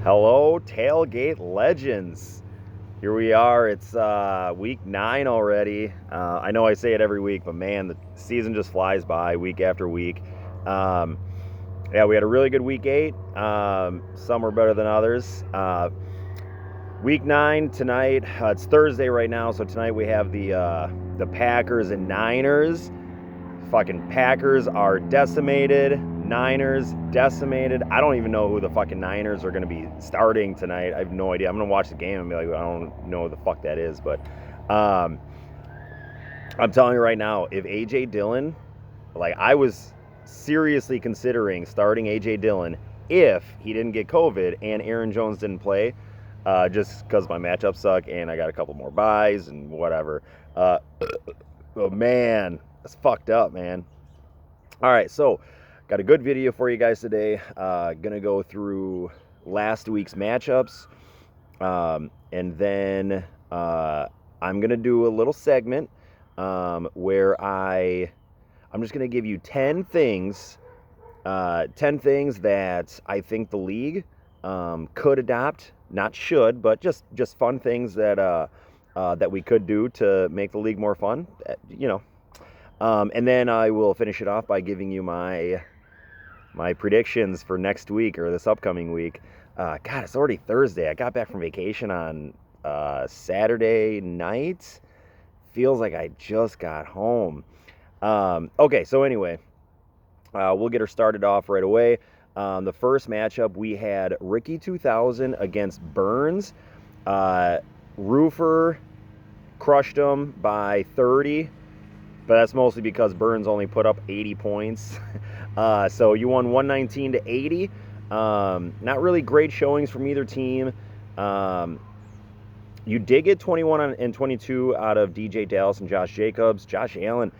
Hello, Tailgate Legends. Here we are. It's week 9 already. I know I say it every week, but man, the season just flies by week after week. Um, yeah, we had a really good week 8. Some were better than others. Week 9 tonight. It's Thursday right now, so tonight we have the Packers and Niners. Fucking Packers are decimated. Niners decimated. I don't even know who the fucking Niners are going to be starting tonight. I have no idea. I'm going to watch the game and be like, I don't know who the fuck that is. But I'm telling you right now, if A.J. Dillon, like I was seriously considering starting A.J. Dillon if he didn't get COVID and Aaron Jones didn't play, just because my matchups suck and I got a couple more buys and whatever. Oh, man. That's fucked up, man. All right, so got a good video for you guys today. Gonna go through last week's matchups, and then I'm gonna do a little segment where I'm just gonna give you 10 things that I think the league could adopt, not should, but just fun things that we could do to make the league more fun. And then I will finish it off by giving you my predictions for next week or this upcoming week. God, it's already Thursday. I got back from vacation on Saturday night. Feels like I just got home. Okay, so anyway, we'll get her started off right away. The first matchup, we had Ricky 2000 against Burns. Roofer crushed him by 30. But that's mostly because Burns only put up 80 points. So you won 119 to 80. Not really great showings from either team. You did get 21 and 22 out of DJ Dallas and Josh Jacobs. Josh Allen,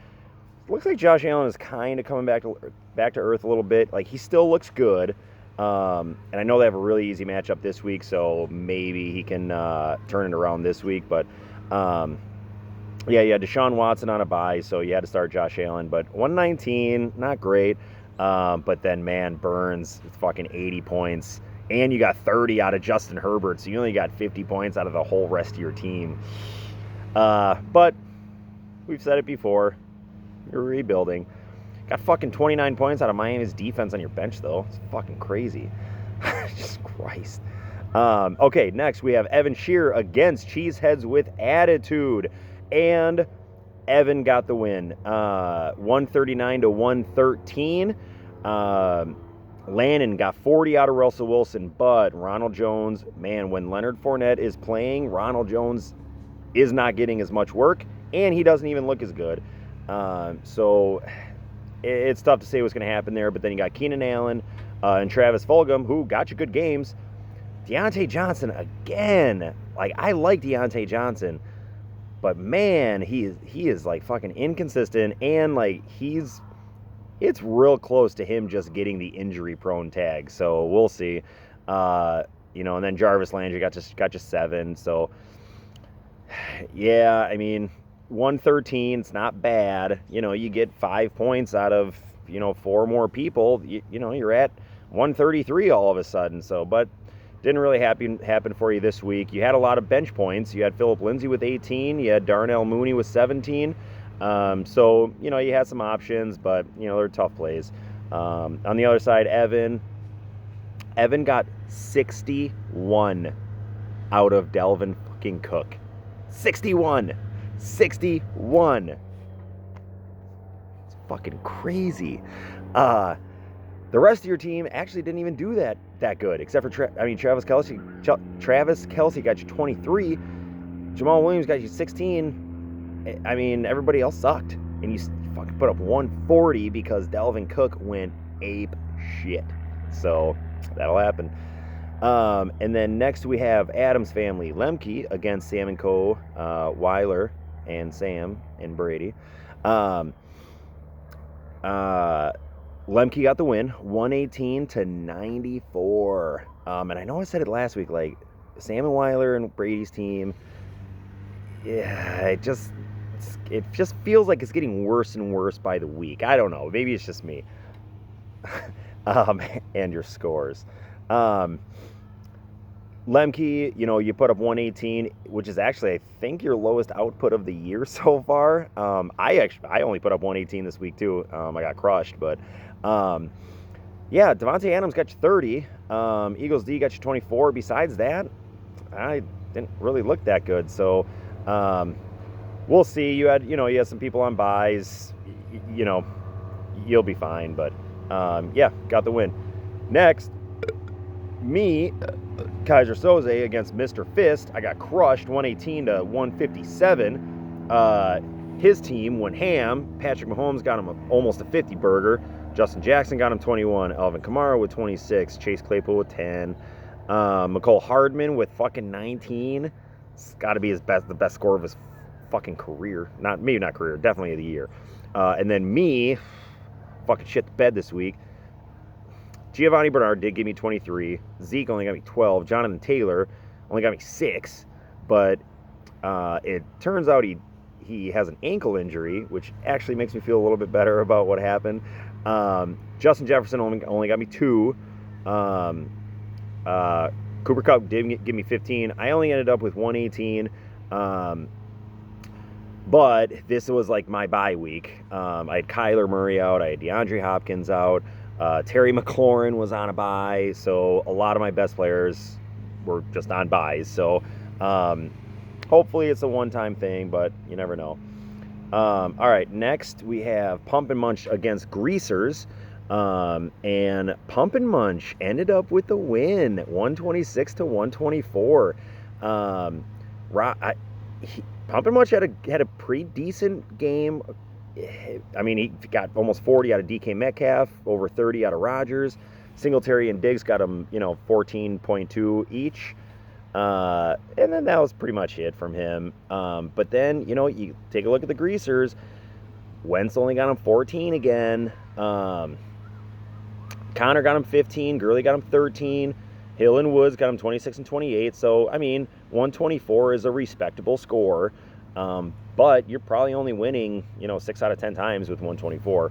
looks like Josh Allen is kind of coming back to earth a little bit. Like, he still looks good. And I know they have a really easy matchup this week, so maybe he can turn it around this week. But yeah, you had Deshaun Watson on a bye, so you had to start Josh Allen. But 119, not great. But then, man, Burns, fucking 80 points. And you got 30 out of Justin Herbert, so you only got 50 points out of the whole rest of your team. But we've said it before. You're rebuilding. Got fucking 29 points out of Miami's defense on your bench, though. It's fucking crazy. Jesus Christ. Okay, next we have Evan Shearer against Cheeseheads with Attitude. And Evan got the win, 139 to 113. Lannon got 40 out of Russell Wilson, but Ronald Jones, man, when Leonard Fournette is playing, Ronald Jones is not getting as much work, and he doesn't even look as good. So it's tough to say what's going to happen there, but then you got Keenan Allen and Travis Fulgham, who got you good games. Deontay Johnson, again, like, I like Deontay Johnson, but man, he is like fucking inconsistent, and like it's real close to him just getting the injury prone tag. So we'll see. And then Jarvis Landry got just 7. So yeah, I mean, 113, it's not bad. You get 5 points out of 4 more people. You're at 133 all of a sudden. So, but didn't really happen for you this week. You had a lot of bench points. You had Phillip Lindsay with 18. You had Darnell Mooney with 17. So, you had some options, but, they're tough plays. On the other side, Evan got 61 out of Dalvin fucking Cook. 61. It's fucking crazy. The rest of your team actually didn't even do that good, except for Travis Kelce. Travis Kelce got you 23. Jamal Williams got you 16. I mean, everybody else sucked, and you fucking put up 140 because Dalvin Cook went ape shit. So that'll happen. And then next we have Adam's family, Lemke against Sam and Co, Weiler and Sam and Brady. Lemke got the win, 118 to 94. And I know I said it last week, like, Sam and Weiler and Brady's team, yeah, it just feels like it's getting worse and worse by the week. I don't know. Maybe it's just me. And your scores. Lemke, you put up 118, which is actually, I think, your lowest output of the year so far. I only put up 118 this week too. I got crushed, but um, yeah, Devontae Adams got you 30. Eagles D got you 24. Besides that, I didn't really look that good. So um, we'll see. You had some people on buys. You'll be fine. But yeah, got the win. Next, me, Kaiser Soze against Mr. Fist. I got crushed 118 to 157. His team went ham. Patrick Mahomes got him almost a 50 burger. Justin Jackson got him 21. Alvin Kamara with 26. Chase Claypool with 10. McCole Hardman with fucking 19. It's got to be the best score of his fucking career. Maybe not career, definitely of the year. And then me, fucking shit the bed this week. Giovanni Bernard did give me 23. Zeke only got me 12. Jonathan Taylor only got me 6. But it turns out he has an ankle injury, which actually makes me feel a little bit better about what happened. Justin Jefferson only got me 2. Cooper Kupp did give me 15. I only ended up with 118. But this was like my bye week. I had Kyler Murray out. I had DeAndre Hopkins out. Terry McLaurin was on a bye. So a lot of my best players were just on buys. So hopefully it's a one-time thing, but you never know. All right, next we have Pump and Munch against Greasers. And Pump and Munch ended up with the win, 126 to 124. Pump and Munch had a pretty decent game. I mean, he got almost 40 out of DK Metcalf, over 30 out of Rodgers. Singletary and Diggs got him, 14.2 each. And then that was pretty much it from him. But then, you take a look at the Greasers. Wentz only got him 14 again. Connor got him 15. Gurley got him 13. Hill and Woods got him 26 and 28. So, 124 is a respectable score. But you're probably only winning, 6 out of 10 times with 124.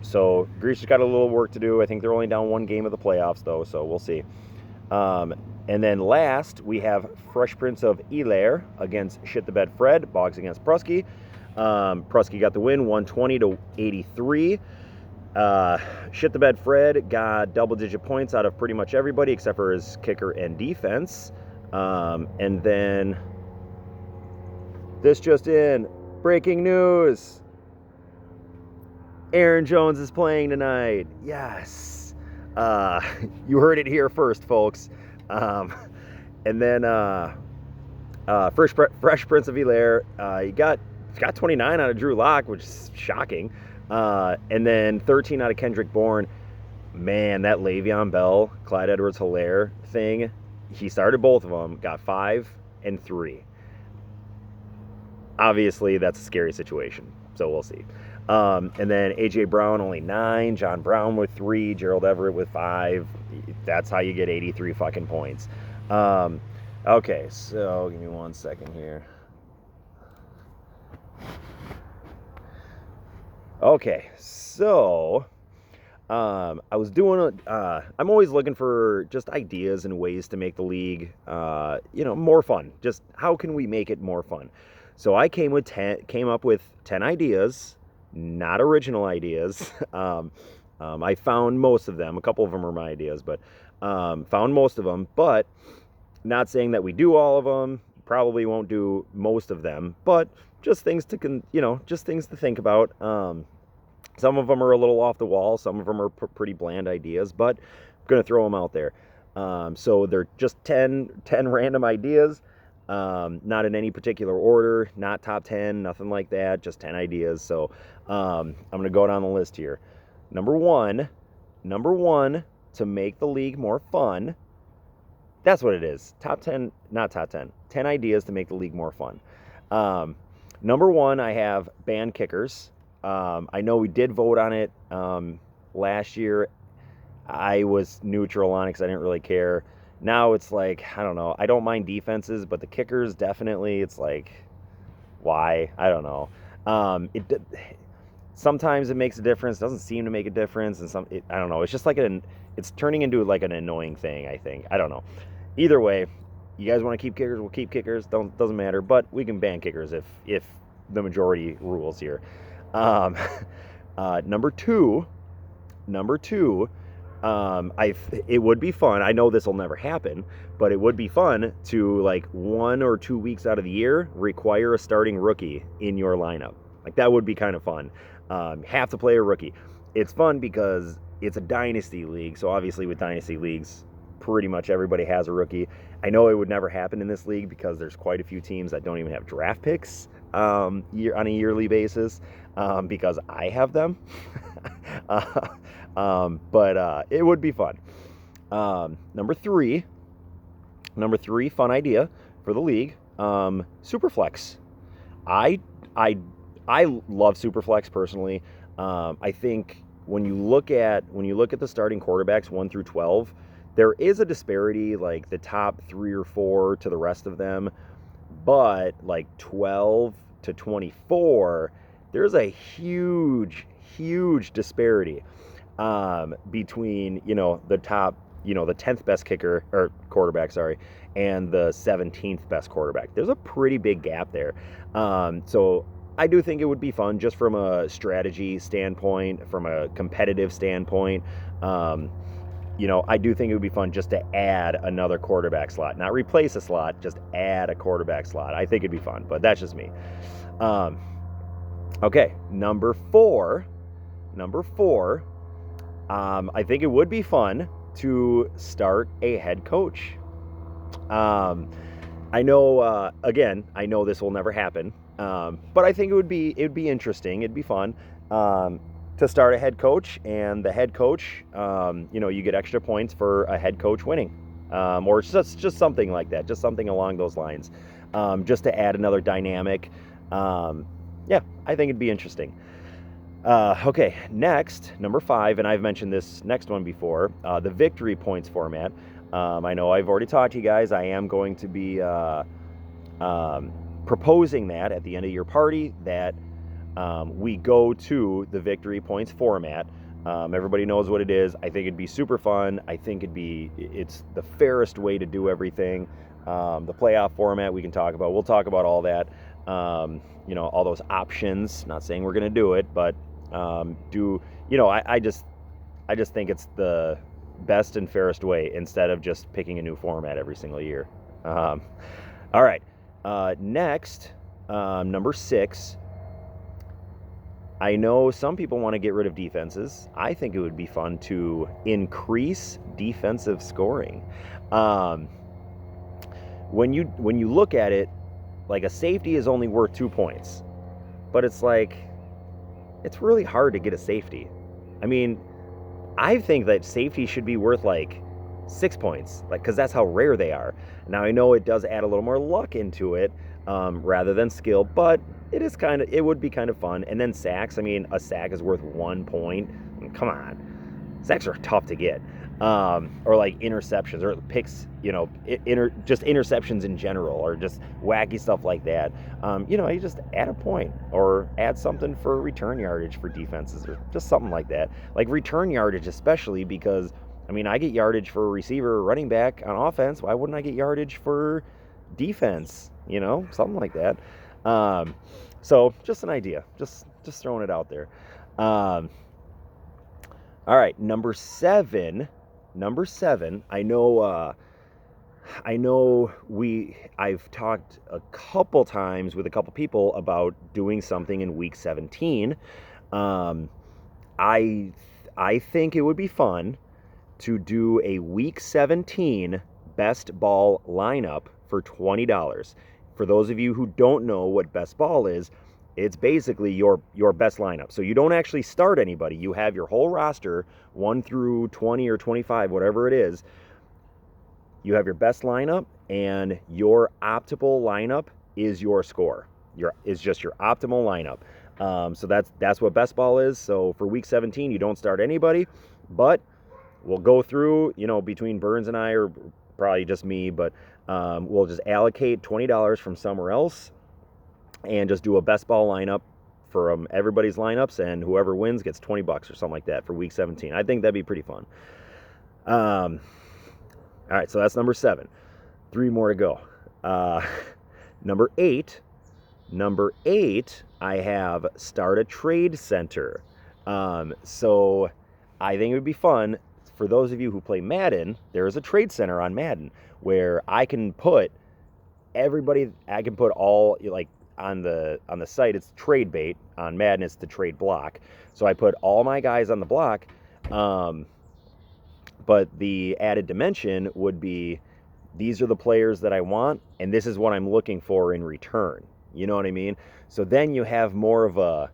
So Greaser's got a little work to do. I think they're only down one game of the playoffs, though, so we'll see. And then last, we have Fresh Prince of Bel-Air against Shit the Bed Fred. Boggs against Prusky. Prusky got the win, 120 to 83. Shit the Bed Fred got double-digit points out of pretty much everybody except for his kicker and defense. And then this just in, breaking news. Aaron Jones is playing tonight. Yes. You heard it here first, folks. And then Fresh Prince of Bel-Air, he got 29 out of Drew Lock, which is shocking. And then 13 out of Kendrick Bourne. Man, that Le'Veon Bell, Clyde Edwards-Helaire thing, he started both of them, got 5 and 3. Obviously, that's a scary situation, so we'll see. And then A.J. Brown, only 9. John Brown with 3. Gerald Everett with 5. That's how you get 83 fucking points. Okay, so give me 1 second here. Okay, so I was doing I'm always looking for just ideas and ways to make the league, more fun. Just how can we make it more fun? So I came up with 10 ideas, not original ideas. I found most of them. A couple of them are my ideas, but found most of them. But not saying that we do all of them. Probably won't do most of them. But just things to just things to think about. Some of them are a little off the wall. Some of them are pretty bland ideas, but I'm gonna throw them out there. So they're just 10 random ideas. Not in any particular order, not top 10, nothing like that, just 10 ideas. So I'm going to go down the list here. Number one, to make the league more fun. That's what it is. Top 10, not top 10. 10 ideas to make the league more fun. Number 1, I have ban kickers. I know we did vote on it last year. I was neutral on it because I didn't really care. Now it's like, I don't know. I don't mind defenses, but the kickers definitely, it's like, why? I don't know. Sometimes it makes a difference. Doesn't seem to make a difference. And I don't know. It's just like it's turning into like an annoying thing, I think. I don't know. either way, you guys want to keep kickers, we'll keep kickers. Doesn't matter, but we can ban kickers if the majority rules here. Um, number two, it would be fun. I know this will never happen, but it would be fun to, like, 1 or 2 weeks out of the year require a starting rookie in your lineup. Like, that would be kind of fun. Have to play a rookie. It's fun because it's a dynasty league, so obviously with dynasty leagues, pretty much everybody has a rookie. I know it would never happen in this league because there's quite a few teams that don't even have draft picks on a yearly basis, because I have them. But it would be fun. Number three, fun idea for the league, Superflex. I love Superflex personally. I think when you look at the starting quarterbacks 1 through 12, there is a disparity, like the top 3 or 4 to the rest of them, but like 12 to 24, there's a huge disparity between, the top, the 10th best kicker or quarterback, and the 17th best quarterback. There's a pretty big gap there. So I do think it would be fun just from a strategy standpoint, from a competitive standpoint. I do think it would be fun just to add another quarterback slot, not replace a slot, just add a quarterback slot. I think it'd be fun, but that's just me. Okay, number four, I think it would be fun to start a head coach. I know, again, I know this will never happen, but I think it'd be interesting. It'd be fun to start a head coach, and the head coach, you get extra points for a head coach winning, or just something like that, just something along those lines, just to add another dynamic. Yeah, I think it'd be interesting. Okay, next, number 5, and I've mentioned this next one before, the victory points format. I know I've already talked to you guys. I am going to be proposing that at the end of your party, that we go to the victory points format. Everybody knows what it is. I think it'd be super fun. I think it's the fairest way to do everything. The playoff format we'll talk about all that. All those options. Not saying we're going to do it, but I just think it's the best and fairest way, instead of just picking a new format every single year. All right. Next, number 6. I know some people want to get rid of defenses. I think it would be fun to increase defensive scoring. When you look at it, like, a safety is only worth 2 points, but it's really hard to get a safety. I mean, I think that safety should be worth like 6 points, because that's how rare they are. Now, I know it does add a little more luck into it, rather than skill, but it would be kind of fun. And then sacks. I mean, a sack is worth 1 point. I mean, come on, sacks are tough to get. Or like interceptions or picks, just interceptions in general, or just wacky stuff like that. You just add a point or add something for return yardage for defenses, or just something like that. Like return yardage, especially because, I mean, I get yardage for a receiver or running back on offense. Why wouldn't I get yardage for defense? Something like that. So just an idea, just throwing it out there. All right, number 7. I know I've talked a couple times with a couple people about doing something in week 17. I think it would be fun to do a week 17 best ball lineup for $20. For those of you who don't know what best ball is, it's basically your best lineup. So you don't actually start anybody. You have your whole roster, 1 through 20 or 25, whatever it is. You have your best lineup, and your optimal lineup is your score. Is just your optimal lineup. So that's what best ball is. So for week 17, you don't start anybody, but we'll go through, between Burns and I, or probably just me, but we'll just allocate $20 from somewhere else and just do a best ball lineup from everybody's lineups, and whoever wins gets $20 or something like that for week 17. I think that'd be pretty fun. All right, so that's number 7. 3 more to go. Number 8, I have start a trade center. So I think it would be fun for those of you who play Madden. There is a trade center on Madden where I can put everybody. I can put all, like, on the site. It's trade bait. On Madden, it's the trade block. So I put all my guys on the block. But the added dimension would be, these are the players that I want, and this is what I'm looking for in return. You know what I mean? So then you have more of a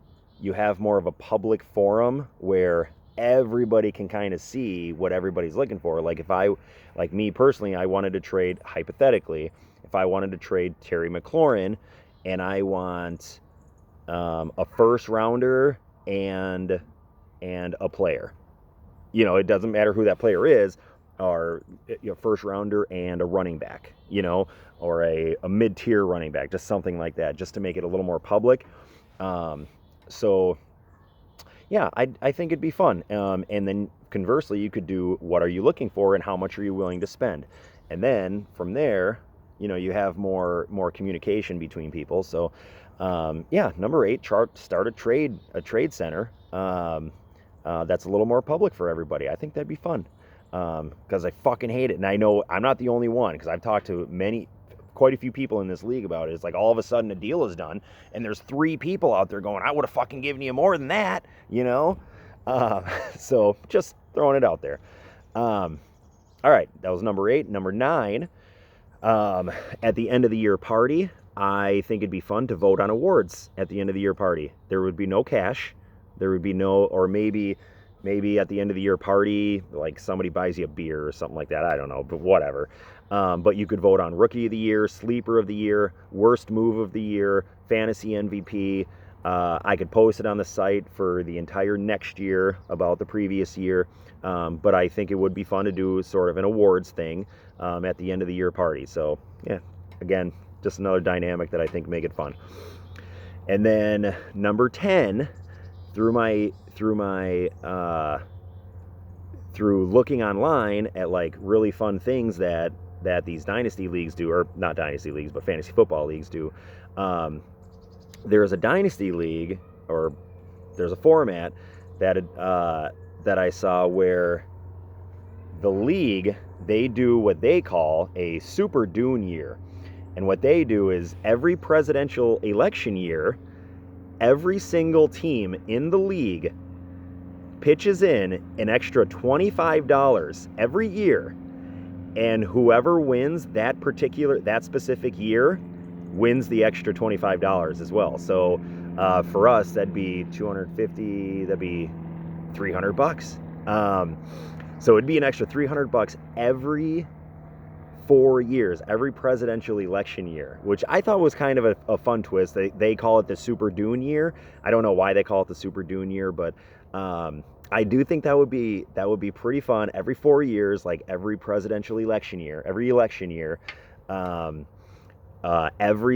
public forum where everybody can kind of see what everybody's looking for. Like me personally, I wanted to trade, hypothetically, if I wanted to trade Terry McLaurin, and I want a first rounder and a player. You know, it doesn't matter who that player is, or first rounder and a running back, or a mid-tier running back, just something like that, just to make it a little more public. So yeah, I think it'd be fun. And then conversely, you could do, what are you looking for and how much are you willing to spend? And then from there, you have more communication between people. So yeah, number 8, start a trade center. That's a little more public for everybody. I think that'd be fun. Because I fucking hate it. And I know I'm not the only one, because I've talked to quite a few people in this league about it. It's like all of a sudden a deal is done, and there's 3 people out there going, I would have fucking given you more than that, So just throwing it out there. All right, that was number 8. Number 9, at the end of the year party, I think it'd be fun to vote on awards at the end of the year party. There would be no cash. There would be no, or maybe at the end of the year party, like somebody buys you a beer or something like that. I don't know, but whatever. But you could vote on Rookie of the Year, Sleeper of the Year, Worst Move of the Year, Fantasy MVP. I could post it on the site for the entire next year about the previous year. But I think it would be fun to do sort of an awards thing at the end of the year party. So yeah, again, just another dynamic that I think make it fun. And then number 10, through looking online at like really fun things that these dynasty leagues do, or not dynasty leagues, but fantasy football leagues do. There's a dynasty league, or there's a format that I saw where the league, they do what they call a Super Dune year. And what they do is every presidential election year, every single team in the league pitches in an extra $25 every year, and whoever wins that specific year wins the extra $25 as well. So for us, that'd be $250, that'd be $300. So it'd be an extra $300 every 4 years, every presidential election year, which I thought was kind of a fun twist. They call it the Super Dune year. I don't know why they call it the Super Dune year, but I do think that would be pretty fun. Every 4 years, like every presidential election year, every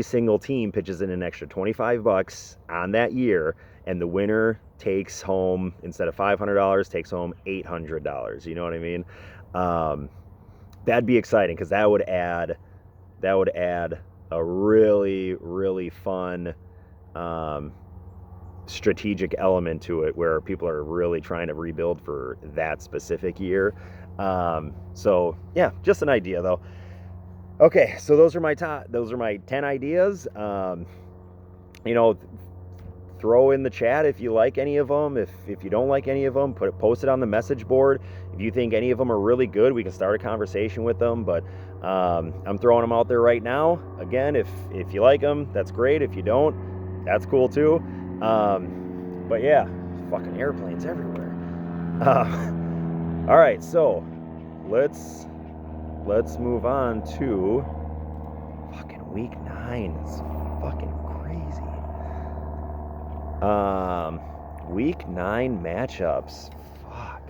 single team pitches in an extra $25 on that year, and the winner takes home, instead of $500, takes home $800. You know what I mean? That'd be exciting, because that would add a really, really fun strategic element to it, where people are really trying to rebuild for that specific year. So yeah, just an idea though. Okay, so those are my 10 ideas. Throw in the chat if you like any of them. If you don't like any of them, post it on the message board. If you think any of them are really good, we can start a conversation with them. But I'm throwing them out there right now. Again, if you like them, that's great. If you don't, that's cool too. But yeah, fucking airplanes everywhere. All right, so let's move on to fucking week 9. It's fucking crazy. Week 9 matchups. Fuck.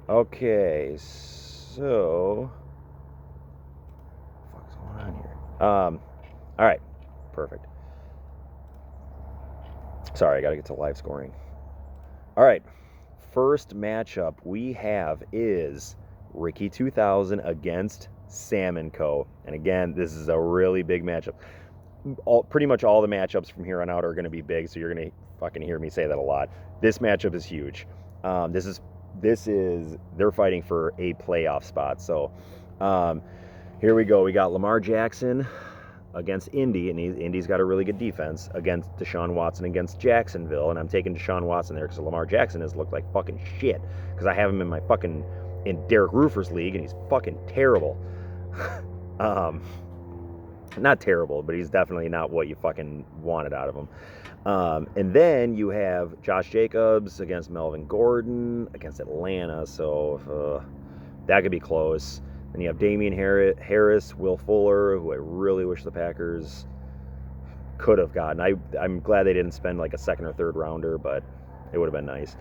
Okay, so what's going on here? All right, perfect. Sorry, I gotta get to live scoring. All right, first matchup we have is Ricky 2000 against Salmon Co. And again, this is a really big matchup. Pretty much all the matchups from here on out are going to be big, so you're going to fucking hear me say that a lot. This matchup is huge. They're fighting for a playoff spot. So here we go. We got Lamar Jackson against Indy, and Indy's got a really good defense, against Deshaun Watson against Jacksonville, and I'm taking Deshaun Watson there because Lamar Jackson has looked like fucking shit, because I have him in my fucking, in Derek Roofer's league, and he's fucking terrible. Not terrible, but he's definitely not what you fucking wanted out of him. And then you have Josh Jacobs against Melvin Gordon against Atlanta, so that could be close. Then you have Damian Harris, Will Fuller, who I really wish the Packers could have gotten. I'm glad they didn't spend like a second or third rounder, but it would have been nice.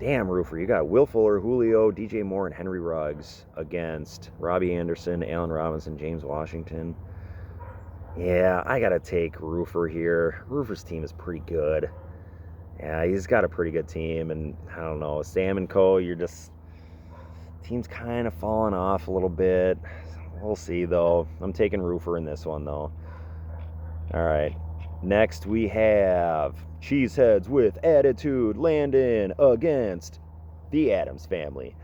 Damn, Roofer, you got Will Fuller, Julio, DJ Moore, and Henry Ruggs against Robbie Anderson, Allen Robinson, James Washington. Yeah, I got to take Roofer here. Roofer's team is pretty good. Yeah, he's got a pretty good team, and I don't know, Sam and Co., team's kind of falling off a little bit. We'll see, though. I'm taking Roofer in this one, though. All right. Next, we have Cheeseheads with Attitude Landon against the Addams family.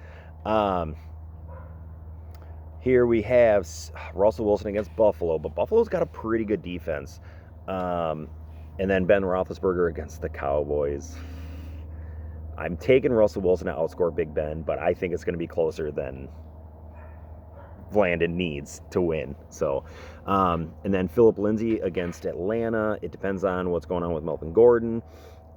Here we have Russell Wilson against Buffalo, but Buffalo's got a pretty good defense. And then Ben Roethlisberger against the Cowboys. I'm taking Russell Wilson to outscore Big Ben, but I think it's going to be closer than Landon needs to win. So, and then Phillip Lindsay against Atlanta. It depends on what's going on with Melvin Gordon.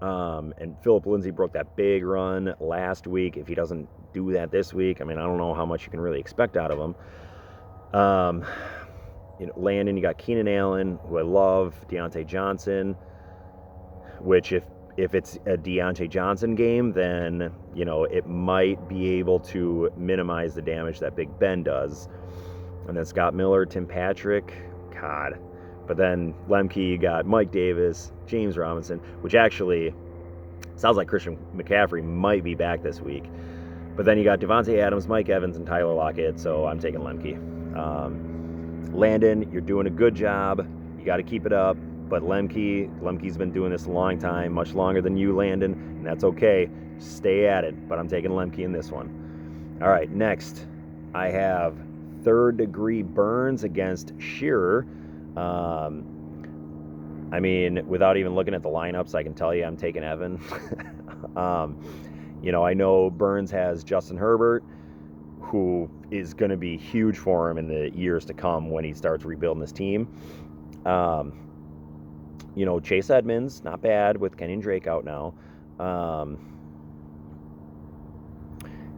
And Phillip Lindsay broke that big run last week. If he doesn't do that this week, I mean, I don't know how much you can really expect out of him. Landon, you got Keenan Allen, who I love, Deontay Johnson, which if it's a Deontay Johnson game, then, it might be able to minimize the damage that Big Ben does. And then Scott Miller, Tim Patrick, God. But then Lemke, you got Mike Davis, James Robinson, which actually sounds like Christian McCaffrey might be back this week. But then you got Devontae Adams, Mike Evans, and Tyler Lockett, so I'm taking Lemke. Landon, you're doing a good job. You got to keep it up. But Lemke's been doing this a long time, much longer than you, Landon, and that's okay. Stay at it, but I'm taking Lemke in this one. All right, next, I have Third Degree Burns against Shearer. I mean, without even looking at the lineups, I can tell you I'm taking Evan. I know Burns has Justin Herbert, who is going to be huge for him in the years to come when he starts rebuilding this team. Chase Edmonds, not bad with Kenyon Drake out now.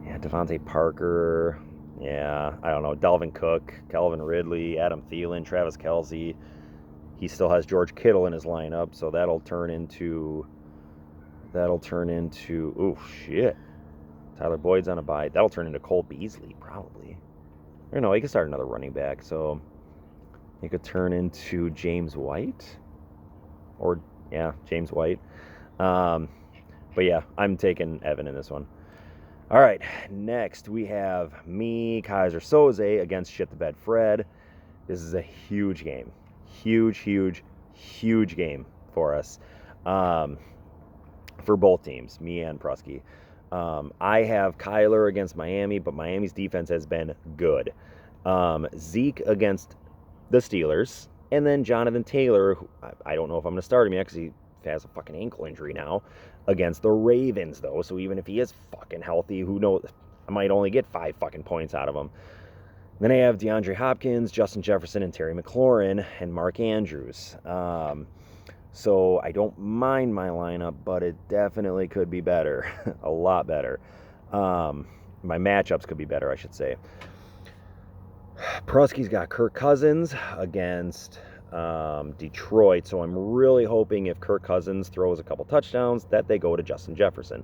Devontae Parker. Yeah, I don't know. Dalvin Cook, Calvin Ridley, Adam Thielen, Travis Kelce. He still has George Kittle in his lineup, so that'll turn into. Oh shit! Tyler Boyd's on a bye. That'll turn into Cole Beasley probably. Or no, he could start another running back. So he could turn into James White. James White. But yeah, I'm taking Evan in this one. All right, next we have me, Kaiser Soze, against Shit the Bed Fred. This is a huge game. Huge game for us. For both teams, me and Prusky. I have Kyler against Miami, but Miami's defense has been good. Zeke against the Steelers. And then Jonathan Taylor, who I don't know if I'm going to start him yet because he has a fucking ankle injury now, against the Ravens, though. So even if he is fucking healthy, who knows? I might only get 5 fucking points out of him. Then I have DeAndre Hopkins, Justin Jefferson, and Terry McLaurin, and Mark Andrews. So I don't mind my lineup, but it definitely could be better. A lot better. My matchups could be better, I should say. Prusky's got Kirk Cousins against Detroit, so I'm really hoping if Kirk Cousins throws a couple touchdowns that they go to Justin Jefferson.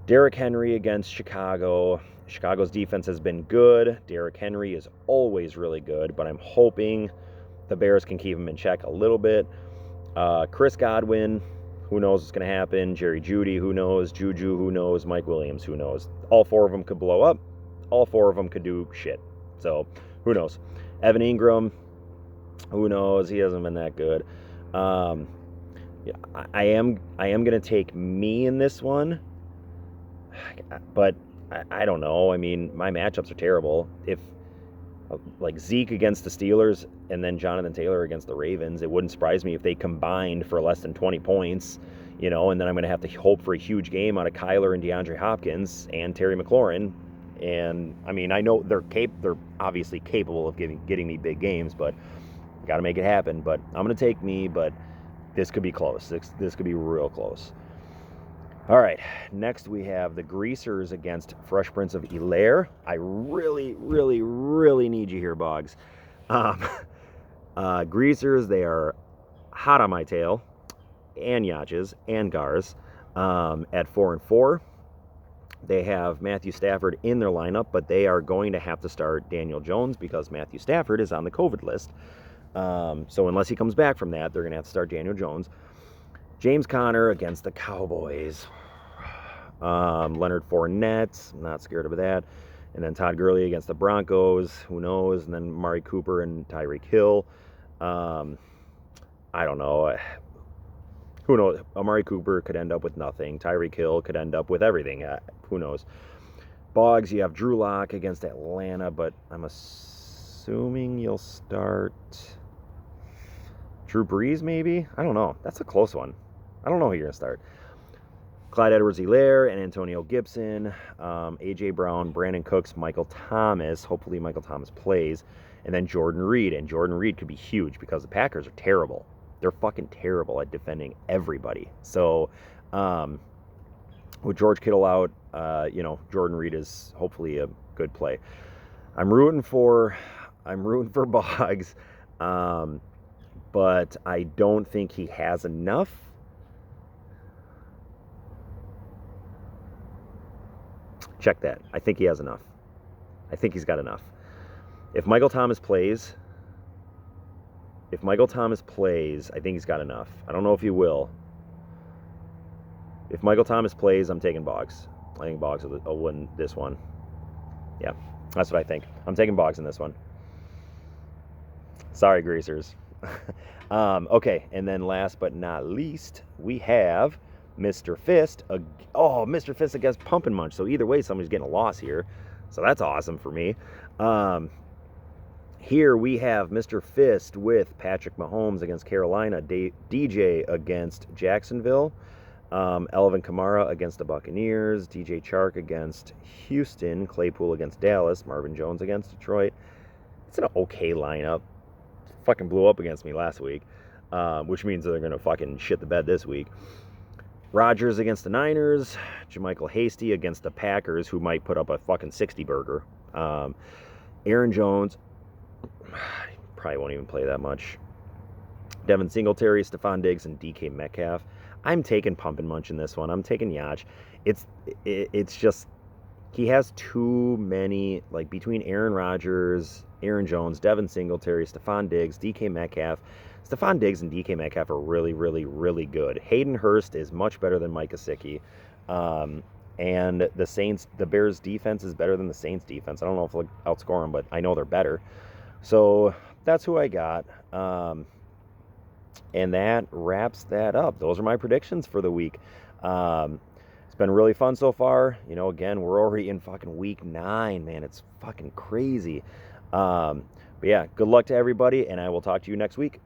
Derrick Henry against Chicago. Chicago's defense has been good. Derrick Henry is always really good, but I'm hoping the Bears can keep him in check a little bit. Chris Godwin, who knows what's going to happen? Jerry Jeudy, who knows? Juju, who knows? Mike Williams, who knows? All 4 of them could blow up. All 4 of them could do shit. So, who knows? Evan Ingram, who knows? He hasn't been that good. I am going to take me in this one, but I don't know. I mean, my matchups are terrible. If like Zeke against the Steelers and then Jonathan Taylor against the Ravens, it wouldn't surprise me if they combined for less than 20 points, and then I'm going to have to hope for a huge game out of Kyler and DeAndre Hopkins and Terry McLaurin. And I mean, I know they're obviously capable of getting me big games, but got to make it happen. But I'm going to take me, but this could be close. This could be real close. All right, next we have the Greasers against Fresh Prince of Bel-Air. I really, really, really need you here, Boggs. Greasers, they are hot on my tail, and Yaches, and Gars, at 4-4. They have Matthew Stafford in their lineup, but they are going to have to start Daniel Jones because Matthew Stafford is on the COVID list. So unless he comes back from that, they're going to have to start Daniel Jones. James Conner against the Cowboys. Leonard Fournette, I'm not scared of that. And then Todd Gurley against the Broncos, who knows? And then Amari Cooper and Tyreek Hill. I don't know. Who knows? Amari Cooper could end up with nothing. Tyreek Hill could end up with everything. Who knows? Boggs, you have Drew Lock against Atlanta, but I'm assuming you'll start Drew Brees, maybe? I don't know. That's a close one. I don't know who you're going to start. Clyde Edwards-Helaire and Antonio Gibson, A.J. Brown, Brandon Cooks, Michael Thomas. Hopefully Michael Thomas plays. And then Jordan Reed. And Jordan Reed could be huge because the Packers are terrible. They're fucking terrible at defending everybody. So, with George Kittle out, Jordan Reed is hopefully a good play. I'm rooting for Boggs, but I don't think he has enough. Check that. I think he has enough. I think he's got enough. If Michael Thomas plays, I think he's got enough. I don't know if he will. If Michael Thomas plays, I'm taking Boggs. I think Boggs will win this one. Yeah, that's what I think. I'm taking Boggs in this one. Sorry, Greasers. Okay, and then last but not least, we have Mr. Fist. Mr. Fist against Pump and Munch. So either way, somebody's getting a loss here. So that's awesome for me. Here we have Mr. Fist with Patrick Mahomes against Carolina, DJ against Jacksonville, Alvin Kamara against the Buccaneers, DJ Chark against Houston, Claypool against Dallas, Marvin Jones against Detroit. It's an okay lineup. Fucking blew up against me last week, which means they're going to fucking shit the bed this week. Rodgers against the Niners, Jermichael Hasty against the Packers, who might put up a fucking 60-burger. Aaron Jones, probably won't even play that much. Devin Singletary, Stephon Diggs, and DK Metcalf. I'm taking Pump and Munch in this one. I'm taking Yach. It's just, he has too many, like between Aaron Rodgers, Aaron Jones, Devin Singletary, Stephon Diggs, DK Metcalf. Stephon Diggs and DK Metcalf are really, really, really good. Hayden Hurst is much better than Mike Gesicki. And the Bears defense is better than the Saints defense. I don't know if they'll outscore them, but I know they're better. So that's who I got. And that wraps that up. Those are my predictions for the week. It's been really fun so far. Again, we're already in fucking week 9, man. It's fucking crazy. But yeah, good luck to everybody, and I will talk to you next week.